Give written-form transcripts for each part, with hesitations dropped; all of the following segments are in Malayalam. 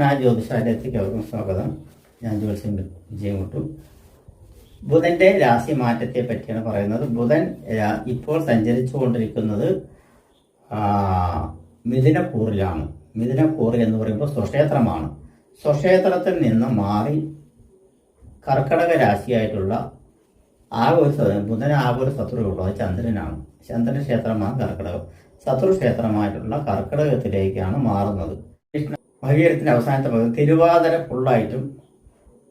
കൃഷ്ണ ജ്യോതിഷാലയത്തിലേക്ക് അവർക്കും സ്വാഗതം. ഞാൻ ജ്യോത്സ്യം വിജയമുട്ടു. ബുധന്റെ രാശി മാറ്റത്തെ പറ്റിയാണ് പറയുന്നത്. ബുധൻ ഇപ്പോൾ സഞ്ചരിച്ചുകൊണ്ടിരിക്കുന്നത് മിഥുനക്കൂറിലാണ്. മിഥുനക്കൂറ് എന്ന് പറയുമ്പോൾ സ്വക്ഷേത്രമാണ്. സ്വക്ഷേത്രത്തിൽ നിന്ന് മാറി കർക്കടക രാശിയായിട്ടുള്ള ബുധന് ഒരു ശത്രുവുള്ളൂ, അത് ചന്ദ്രനാണ്. ചന്ദ്രൻ ക്ഷേത്രമാണ് കർക്കടകം. ശത്രു ക്ഷേത്രമായിട്ടുള്ള കർക്കടകത്തിലേക്കാണ് മാറുന്നത്. മകീരത്തിന്റെ അവസാനത്തെ പകുതി തിരുവാതിര ഫുള്ളായിട്ടും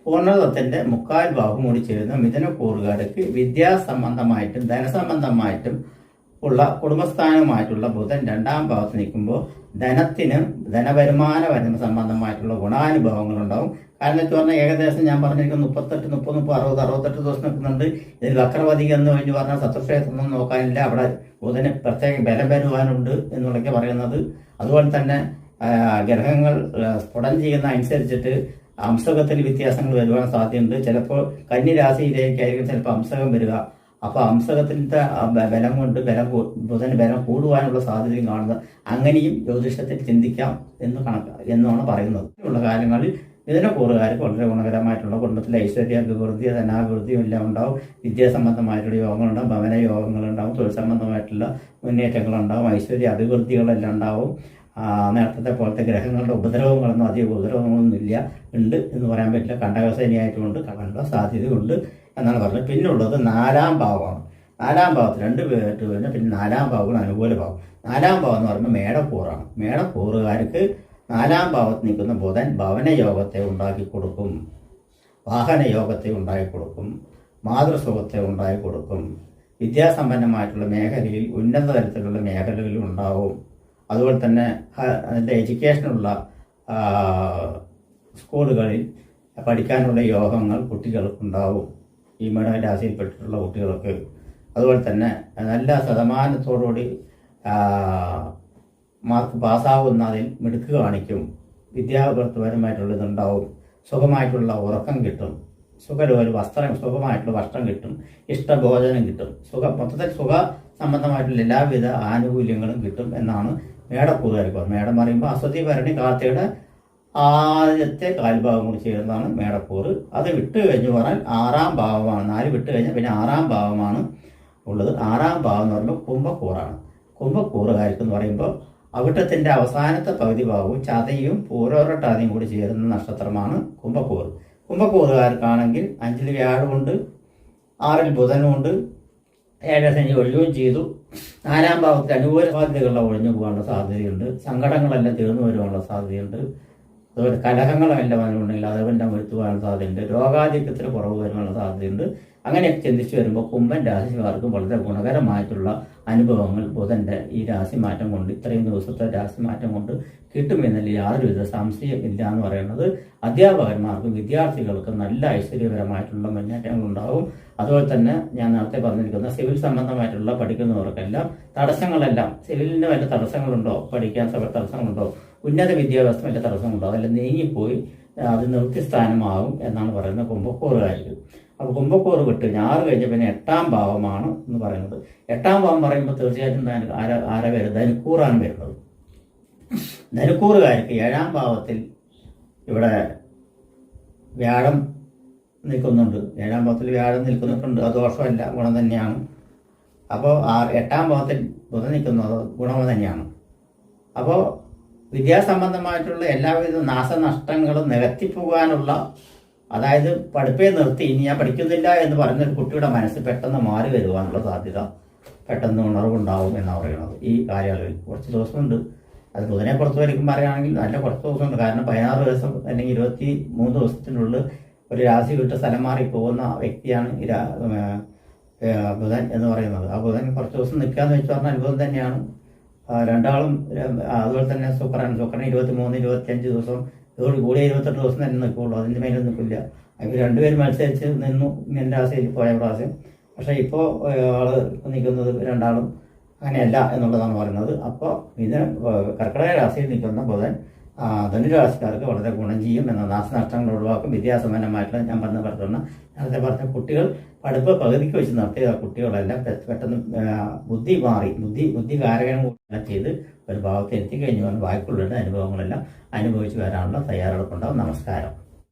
പൂർണ്ണതത്തിന്റെ മുക്കാൽ ഭാഗം കൂടി ചേരുന്ന മിഥുനക്കൂറുകാർക്ക് വിദ്യാസംബന്ധമായിട്ടും ധനസംബന്ധമായിട്ടും ഉള്ള കുടുംബസ്ഥാനവുമായിട്ടുള്ള ബുധൻ രണ്ടാം ഭാഗത്ത് നിൽക്കുമ്പോൾ ധനവരുമാന സംബന്ധമായിട്ടുള്ള ഗുണാനുഭവങ്ങളുണ്ടാവും. കാരണം എന്ന് പറഞ്ഞാൽ ഏകദേശം ഞാൻ പറഞ്ഞിരിക്കുന്നത് 38, 30, 60, 68 ദിവസം നിൽക്കുന്നുണ്ട്. ഇതിൽ വക്രവതി എന്ന് കഴിഞ്ഞ് പറഞ്ഞാൽ ശത്രുക്ഷേത്രമൊന്നും നോക്കാനില്ല. അവിടെ ബുധന് പ്രത്യേക ബലം വരുവാനുണ്ട് എന്നുള്ളതൊക്കെ പറയുന്നത്. അതുപോലെ തന്നെ ഗ്രഹങ്ങൾ സ്ഫുടം ചെയ്യുന്ന അനുസരിച്ചിട്ട് അംശകത്തിൽ വ്യത്യാസങ്ങൾ വരുവാൻ സാധ്യതയുണ്ട്. ചിലപ്പോൾ കന്നിരാശിയിലേക്കായിരിക്കും ചിലപ്പോൾ അംശകം വരിക. അപ്പോൾ അംശകത്തിൻ്റെ ബലം കൊണ്ട് ബുധന് ബലം കൂടുവാനുള്ള സാധ്യതയും കാണുന്നത്. അങ്ങനെയും ജ്യോതിഷത്തിൽ ചിന്തിക്കാം എന്നാണ് പറയുന്നത്. ഉള്ള കാലങ്ങളിൽ മിഥുനക്കൂറുകാർക്ക് വളരെ ഗുണകരമായിട്ടുള്ള കുടുംബത്തിലെ ഐശ്വര്യ അഭിവൃദ്ധി ധനാഭിവൃദ്ധിയും എല്ലാം ഉണ്ടാവും. വിദ്യാസംബന്ധമായിട്ടുള്ള യോഗങ്ങളുണ്ടാവും, ഭവന യോഗങ്ങളുണ്ടാവും, തൊഴിൽ സംബന്ധമായിട്ടുള്ള മുന്നേറ്റങ്ങളുണ്ടാവും, ഐശ്വര്യ അഭിവൃദ്ധികളെല്ലാം ഉണ്ടാവും. നേരത്തെ പോലത്തെ ഗ്രഹങ്ങളുടെ ഉപദ്രവങ്ങളൊന്നും അധികം ഉപദ്രവങ്ങളൊന്നും ഉണ്ട് എന്ന് പറയാൻ പറ്റില്ല. കണ്ടകസേനയായിട്ടുകൊണ്ട് കാണാനുള്ള സാധ്യതയുണ്ട് എന്നാണ് പറഞ്ഞത്. പിന്നുള്ളത് 4-ാം ഭാവമാണ്. 4-ാം ഭാവത്തിൽ 2 പേര് കഴിഞ്ഞാൽ പിന്നെ 4-ാം ഭാവങ്ങൾ അനുകൂല ഭാവം. 4-ാം ഭാവം എന്ന് പറയുമ്പോൾ മേടക്കൂറാണ്. മേടക്കൂറുകാർക്ക് 4-ാം ഭാവത്ത് നിൽക്കുന്ന ബുധൻ ഭവനയോഗത്തെ ഉണ്ടാക്കി കൊടുക്കും, വാഹനയോഗത്തെ ഉണ്ടാക്കി കൊടുക്കും, മാതൃസുഖത്തെ ഉണ്ടാക്കി കൊടുക്കും. വിദ്യാസമ്പന്നമായിട്ടുള്ള മേഖലയിൽ ഉന്നത തരത്തിലുള്ള മേഖലകളിൽ ഉണ്ടാവും. അതുപോലെ തന്നെ അതിൻ്റെ എഡ്യൂക്കേഷനുള്ള സ്കൂളുകളിൽ പഠിക്കാനുള്ള യോഗങ്ങൾ കുട്ടികൾക്കുണ്ടാവും, ഈ മേടരാശിയിൽപ്പെട്ടിട്ടുള്ള കുട്ടികൾക്ക്. അതുപോലെ തന്നെ നല്ല ശതമാനത്തോടുകൂടി മാർക്ക് പാസ്സാവുന്നതിൽ മിടുക്ക് കാണിക്കും. വിദ്യാഭ്യാസപരമായിട്ടുള്ള ഇതുണ്ടാവും. സുഖമായിട്ടുള്ള ഉറക്കം കിട്ടും, സുഖമായിട്ടുള്ള വസ്ത്രം കിട്ടും, ഇഷ്ടഭോജനം കിട്ടും, മൊത്തത്തിൽ സുഖ സംബന്ധമായിട്ടുള്ള എല്ലാവിധ ആനുകൂല്യങ്ങളും കിട്ടും എന്നാണ് മേടക്കൂറുകാർക്ക് പറഞ്ഞത്. മേടം പറയുമ്പോൾ അശ്വതി ഭരണി കാർത്തികയുടെ ആദ്യത്തെ കാൽഭാഗം കൂടി ചേരുന്നതാണ് മേടക്കൂറ്. അത് വിട്ട് കഴിഞ്ഞ് പറഞ്ഞാൽ 6-ാം ഭാവമാണ്. 4 വിട്ട് കഴിഞ്ഞാൽ പിന്നെ 6-ാം ഭാവമാണ് ഉള്ളത്. 6-ാം ഭാവം എന്ന് പറയുമ്പോൾ കുംഭക്കൂറാണ്. കുംഭക്കൂറുകാർക്ക് എന്ന് പറയുമ്പോൾ അവിട്ടത്തിൻ്റെ അവസാനത്തെ പകുതി ഭാഗവും ചതയും പൂരോരട്ടാതിയും കൂടി ചേരുന്ന നക്ഷത്രമാണ് കുംഭക്കൂറ്. കുംഭക്കൂറുകാർക്കാണെങ്കിൽ 5-ൽ വ്യാഴമുണ്ട്, 6-ൽ ബുധനുമുണ്ട്, 7 ശനി ഒഴിയുകയും ചെയ്തു. 4-ാം ഭാവത്തിൽ അനുകൂല സാധ്യതകളുടെ ഒഴിഞ്ഞു പോകാനുള്ള സാധ്യതയുണ്ട്. സങ്കടങ്ങളെല്ലാം തീർന്നു വരുവാനുള്ള സാധ്യതയുണ്ട്. അതുപോലെ കലഹങ്ങളെല്ലാം അതിനുണ്ടെങ്കിൽ അതെല്ലാം വരുത്തുവാനുള്ള സാധ്യതയുണ്ട്. രോഗാധിക്യത്തിന് കുറവ് വരുവാനുള്ള സാധ്യതയുണ്ട്. അങ്ങനെയൊക്കെ ചിന്തിച്ച് വരുമ്പോൾ കുംഭൻ രാശിക്കാർക്കും വളരെ ഗുണകരമായിട്ടുള്ള അനുഭവങ്ങൾ ബുധൻ്റെ ഈ രാശിമാറ്റം കൊണ്ട്, ഇത്രയും ദിവസത്തെ രാശിമാറ്റം കൊണ്ട് കിട്ടുമെന്നതിൽ യാതൊരുവിധ സംശയം ഇല്ല എന്ന് പറയുന്നത്. അധ്യാപകന്മാർക്കും വിദ്യാർത്ഥികൾക്കും നല്ല ഐശ്വര്യപരമായിട്ടുള്ള മുന്നേറ്റങ്ങളുണ്ടാവും. അതുപോലെ തന്നെ ഞാൻ നേരത്തെ പറഞ്ഞിരിക്കുന്ന സിവിൽ സംബന്ധമായിട്ടുള്ള പഠിക്കുന്നവർക്കെല്ലാം തടസ്സങ്ങളെല്ലാം, സിവിലിന് വല്ല തടസ്സങ്ങളുണ്ടോ, പഠിക്കാൻ തടസ്സങ്ങളുണ്ടോ, ഉന്നത വിദ്യാഭ്യാസം വല്ല തടസ്സങ്ങളുണ്ടോ, അതെല്ലാം നീങ്ങിപ്പോയി അത് നിർത്തിസ്ഥാനമാകും എന്നാണ് പറയുന്നത് കുംഭക്കൂറുകാർക്ക്. അപ്പോൾ കുംഭക്കൂറ് വിട്ട് 6 കഴിഞ്ഞ പിന്നെ 8-ാം ഭാവമാണ് എന്ന് പറയുന്നത്. 8-ാം ഭാവം പറയുമ്പോൾ തീർച്ചയായിട്ടും ആരെ വരും? ധനുക്കൂറാണ് വരുന്നത്. ധനുക്കൂറുകാർക്ക് 7-ാം ഭാവത്തിൽ ഇവിടെ വ്യാഴം നിൽക്കുന്നുണ്ട്. 7-ാം ഭാവത്തിൽ വ്യാഴം നിൽക്കുന്നുണ്ട്. അത് ദോഷമല്ല, ഗുണം തന്നെയാണ്. അപ്പോൾ 8-ാം ഭാവത്തിൽ ബുധൻ നിൽക്കുന്നത് ഗുണം തന്നെയാണ്. അപ്പോൾ വിദ്യാസംബന്ധമായിട്ടുള്ള എല്ലാവിധ നാശനഷ്ടങ്ങളും നികത്തിപ്പോകാനുള്ള, അതായത് പഠിപ്പേ നിർത്തി ഇനി ഞാൻ പഠിക്കുന്നില്ല എന്ന് പറഞ്ഞൊരു കുട്ടിയുടെ മനസ്സ് പെട്ടെന്ന് മാറി വരുവാനുള്ള സാധ്യത, പെട്ടെന്ന് ഉണർവുണ്ടാവും എന്നാണ് പറയുന്നത്. ഈ കാലയളവിൽ കുറച്ച് ദിവസമുണ്ട്. അത് ബുധനെ പുറത്ത് വരയ്ക്കും പറയുകയാണെങ്കിൽ നല്ല കുറച്ച് ദിവസമുണ്ട്. കാരണം 16 ദിവസം അല്ലെങ്കിൽ 23 ദിവസത്തിനുള്ളിൽ ഒരു രാശി വിട്ട് സ്ഥലം മാറി പോകുന്ന വ്യക്തിയാണ് ബുധൻ എന്ന് പറയുന്നത്. ആ ബുധൻ കുറച്ച് ദിവസം നിൽക്കാന്ന് വെച്ച് പറഞ്ഞാൽ അത്ഭുതം തന്നെയാണ്. രണ്ടാളും അതുപോലെ തന്നെ ശുക്രൻ 23, 25 ദിവസം, കൂടിയ 28 ദിവസം തന്നെ നിൽക്കുള്ളൂ. അതിൻ്റെ മേലെ നിൽക്കില്ല. അവർ രണ്ടുപേരും മത്സരിച്ച് നിന്നു എൻ്റെ രാശിയിൽ പോയ പ്രാവശ്യം. പക്ഷേ ഇപ്പോൾ ആള് നിൽക്കുന്നത് രണ്ടാളും അങ്ങനെയല്ല എന്നുള്ളതാണ് പറയുന്നത്. അപ്പോൾ കർക്കിടക രാശിയിൽ നിൽക്കുന്ന ബുധൻ ധനുരാശിക്കാർക്ക് വളരെ ഗുണം ചെയ്യും എന്ന നാശനഷ്ടങ്ങൾ ഒഴിവാക്കും. വിദ്യാസമ്പന്നമായിട്ടുള്ള ഞാൻ നേരത്തെ പറഞ്ഞ കുട്ടികൾ പഠിപ്പ് പകുതിക്ക് വെച്ച് നടത്തിയ കുട്ടികളെല്ലാം പെട്ടെന്ന് ബുദ്ധികാരകം ചെയ്ത് ഒരു ഭാഗത്ത് എത്തിക്കഴിഞ്ഞു ബാക്കിയുള്ള അനുഭവങ്ങളെല്ലാം അനുഭവിച്ചു വരാനുള്ള തയ്യാറെടുപ്പുണ്ടാവും. നമസ്കാരം.